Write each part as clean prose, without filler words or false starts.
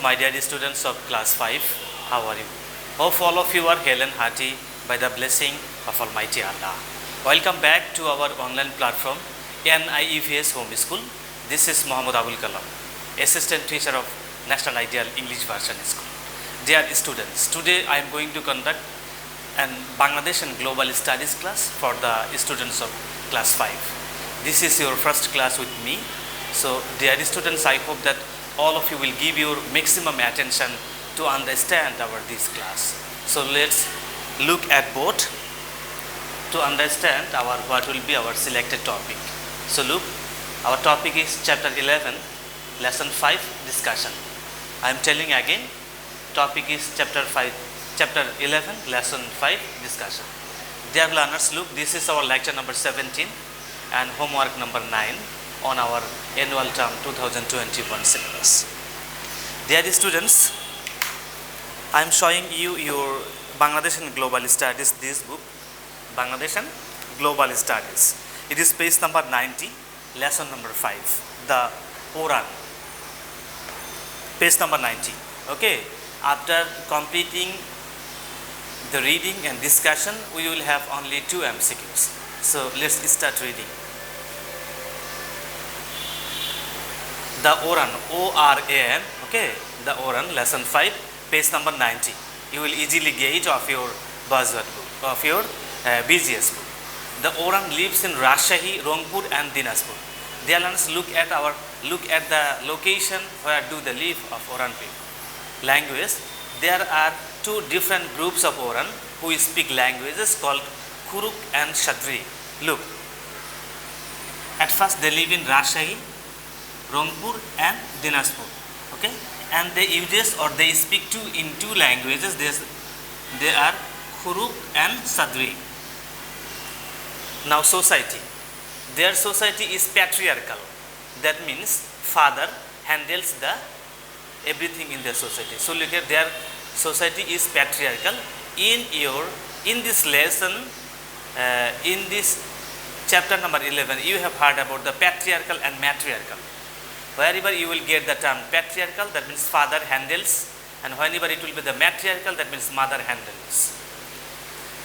my dear students of class 5, how are you? Hope all of you are hale and hearty by the blessing of Almighty Allah. Welcome back to our online platform NIEVS Home School. This is Muhammad Abul Kalam, Assistant Teacher of National Ideal English Version School. Dear students, today I am going to conduct an Bangladesh and Global Studies class for the students of class 5. This is your first class with me. So dear students, I hope that all of you will give your maximum attention to understand this class. So let's look at both to understand what will be our selected topic. So look, our topic is chapter 11, lesson 5, discussion. I am telling again, topic is chapter 11, lesson 5, discussion. Dear learners, look, this is our lecture number 17 and homework number 9 on our annual term 2021 syllabus. Dear students, I am showing you your Bangladesh and Global Studies, this book, Bangladesh and Global Studies. It is page number 90, lesson number 5, the Quran. Page number 90. Okay, after completing the reading and discussion, we will have only 2 MCQs. So let's start reading. The Quran, O-R-A-N, okay, the Quran, lesson 5, page number 90. You will easily gauge of your buzzword book, of your BGS book. The Quran lives in Rajshahi, Rangpur and Dinajpur. Dear learners, look at the location where do they live of Quran people. Language, there are 2 different groups of Quran who speak languages called Kuruk and Shadri. Look, at first they live in Rajshahi, Rangpur and Dinajpur. Okay, and they use or they speak in 2 languages. They are Kuruk and Sadri. Now society, their society is patriarchal. That means father handles everything in their society. So look at their society is patriarchal. In this lesson, in this chapter number 11, you have heard about the patriarchal and matriarchal. Wherever you will get the term patriarchal, that means father handles, and whenever it will be the matriarchal, that means mother handles.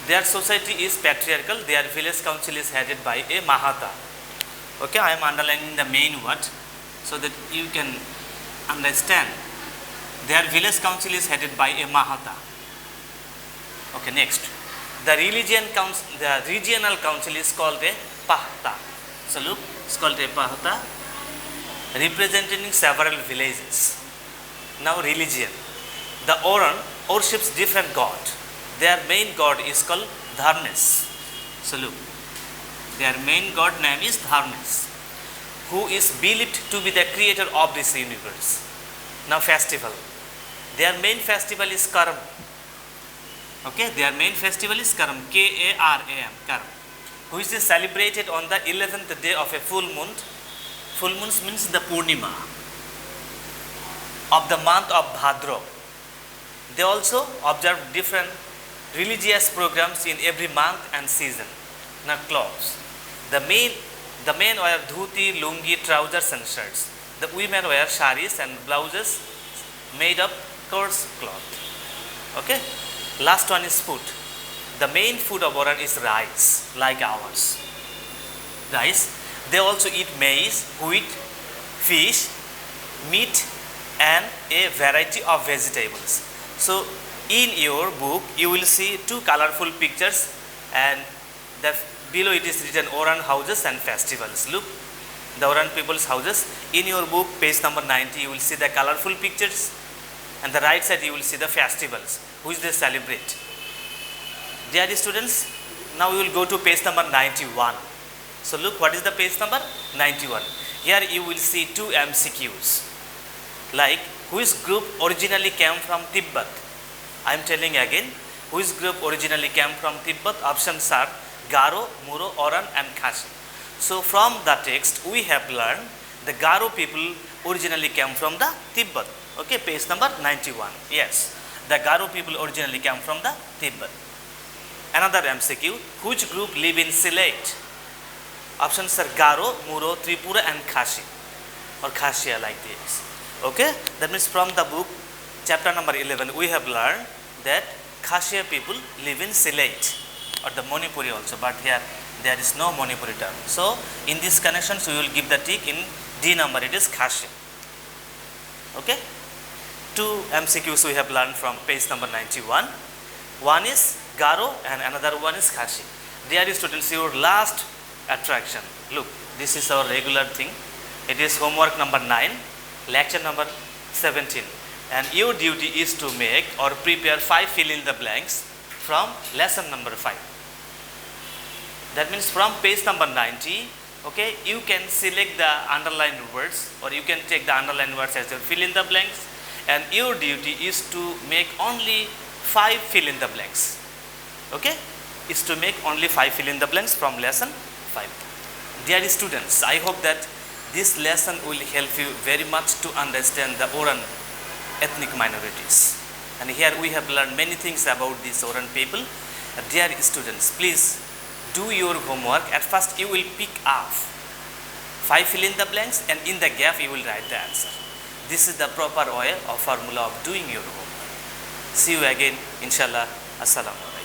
Their society is patriarchal. Their village council is headed by a Mahata. Okay, I am underlining the main word so that you can understand. Their village council is headed by a Mahata. Okay, next. The regional council is called a Pahta. So look, it's called a Pahta, representing several villages. Now religion. The Quran worships different god. Their main god is called Dharmes. So look, their main god name is Dharmes, who is believed to be the creator of this universe. Now festival. Their main festival is Karam. Okay, their main festival is Karam, K-A-R-A-M, Karam, who is celebrated on the 11th day of a full moon. Full moon means the Purnima of the month of Bhadra. They also observe different religious programs in every month and season. Now clothes. The men wear dhuti, lungi, trousers and shirts. The women wear saris and blouses made of coarse cloth. Okay. Last one is food. The main food of Quran is rice, like ours. Rice. They also eat maize, wheat, fish, meat and a variety of vegetables. So in your book you will see 2 colorful pictures, and below it is written Quran houses and festivals. Look, the Quran people's houses. In your book, page number 90, you will see the colorful pictures, and the right side you will see the festivals which they celebrate. Dear students, now we will go to page number 91. So look, what is the page number? 91. Here you will see 2 MCQs. Like, which group originally came from Tibet? I am telling again, which group originally came from Tibet? Options are Garo, Muro, Oran and Khasi. So from the text we have learned the Garo people originally came from the Tibet. Okay, page number 91. Yes, the Garo people originally came from the Tibet. Another MCQ, which group live in Sylhet? Options are Garo, Muro, Tripura and Khasi or Khasiya, like this. Okay, that means from the book chapter number 11 we have learned that Khasiya people live in Sylhet or the Manipuri also, but here there is no Manipuri term. So in these connections we will give the tick in D number, it is Khasiya. Okay, two MCQs we have learned from page number 91. One is Garo and another one is Khasi. Dear students, your last attraction. Look, this is our regular thing. It is homework number 9, lecture number 17. And your duty is to make or prepare 5 fill in the blanks from lesson number 5. That means from page number 90, okay, you can select the underlined words or you can take the underlined words as your fill in the blanks, and your duty is to make only 5 fill in the blanks. Okay, is to make only 5 fill in the blanks from lesson 5. Dear students, I hope that this lesson will help you very much to understand the Oran ethnic minorities. And here we have learned many things about these Oran people. Dear students, please do your homework. At first you will pick up 5 fill in the blanks and in the gap you will write the answer. This is the proper way or formula of doing your homework. See you again, inshallah. Assalamu alaikum.